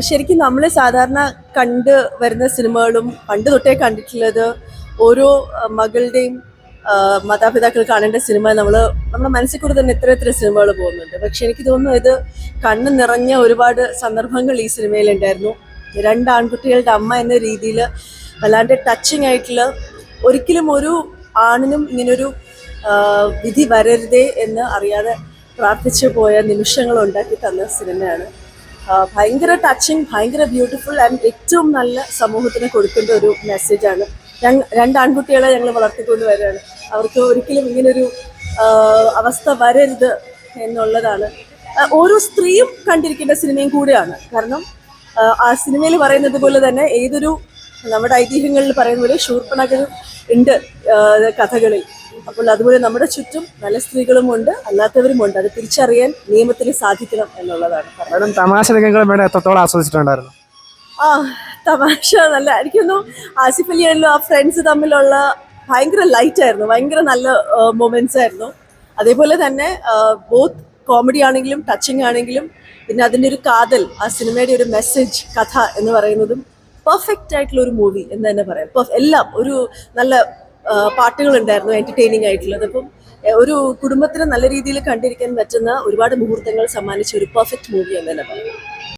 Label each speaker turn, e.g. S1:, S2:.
S1: ശരിക്കും നമ്മൾ സാധാരണ കണ്ട് വരുന്ന സിനിമകളും പണ്ട് തൊട്ടേ കണ്ടിട്ടുള്ളത് ഓരോ മകളുടെയും മാതാപിതാക്കൾ കാണേണ്ട സിനിമ നമ്മുടെ മനസ്സിൽ കൂടെ തന്നെ എത്ര എത്ര സിനിമകൾ പോകുന്നുണ്ട്. പക്ഷെ എനിക്ക് തോന്നുന്നു ഇത് കണ്ണ് നിറഞ്ഞ ഒരുപാട് സന്ദർഭങ്ങൾ ഈ സിനിമയിലുണ്ടായിരുന്നു. രണ്ട് ആൺകുട്ടികളുടെ അമ്മ എന്ന രീതിയിൽ വല്ലാണ്ട് ടച്ചിങ് ആയിട്ടുള്ള, ഒരിക്കലും ഒരു ആണിനും ഇങ്ങനൊരു വിധി വരരുതേ എന്ന് അറിയാതെ പ്രാർത്ഥിച്ചു പോയ നിമിഷങ്ങൾ ഉണ്ടാക്കി തന്ന സിനിമയാണ്. ഭയങ്കര ടച്ചിങ്, ഭയങ്കര ബ്യൂട്ടിഫുൾ ആൻഡ് ഏറ്റവും നല്ല സമൂഹത്തിന് കൊടുക്കേണ്ട ഒരു മെസ്സേജാണ്. രണ്ട് ആൺകുട്ടികളെ ഞങ്ങൾ വളർത്തിക്കൊണ്ട് വരികയാണ്. അവർക്ക് ഒരിക്കലും ഇങ്ങനൊരു അവസ്ഥ വരരുത് എന്നുള്ളതാണ് ഓരോ സ്ത്രീയും കണ്ടിരിക്കേണ്ട സിനിമയും കൂടെയാണ്. കാരണം ആ സിനിമയിൽ പറയുന്നത് പോലെ തന്നെ ഏതൊരു നമ്മുടെ ഐതിഹ്യങ്ങളിൽ പറയുന്ന പോലെ ശൂർപ്പണഖ ഉണ്ട് കഥകളിൽ. അപ്പോൾ അതുപോലെ നമ്മുടെ ചുറ്റും നല്ല സ്ത്രീകളുമുണ്ട്, അല്ലാത്തവരുമുണ്ട്. അത് തിരിച്ചറിയാൻ നിയമത്തിന് സാധിക്കണം എന്നുള്ളതാണ്.
S2: തമാശ രംഗങ്ങളും എത്രത്തോളം ആസ്വദിച്ചിട്ടുണ്ടായിരുന്നു?
S1: ആ തമാശ നല്ല, എനിക്കൊന്നു ആസിഫ് അലി ആയാലും ആ ഫ്രണ്ട്സ് തമ്മിലുള്ള ഭയങ്കര ലൈറ്റ് ആയിരുന്നു, ഭയങ്കര നല്ല മൊമെന്റ്സ് ആയിരുന്നു. അതേപോലെ തന്നെ ബോത്ത് കോമഡി ആണെങ്കിലും ടച്ചിങ് ആണെങ്കിലും പിന്നെ അതിൻ്റെ ഒരു കാതൽ, ആ സിനിമയുടെ ഒരു മെസ്സേജ്, കഥ എന്ന് പറയുന്നതും പെർഫെക്റ്റ് ആയിട്ടുള്ള ഒരു മൂവി എന്ന് തന്നെ പറയാം. എല്ലാം ഒരു നല്ല പാട്ടുകളുണ്ടായിരുന്നു, എൻ്റർടൈനിങ് ആയിട്ടുള്ളത്. അപ്പം ഒരു കുടുംബത്തിന് നല്ല രീതിയിൽ കണ്ടിരിക്കാൻ പറ്റുന്ന ഒരുപാട് മുഹൂർത്തങ്ങൾ സമ്മാനിച്ച ഒരു പെർഫെക്റ്റ് മൂവി എന്ന് തന്നെ പറയാം.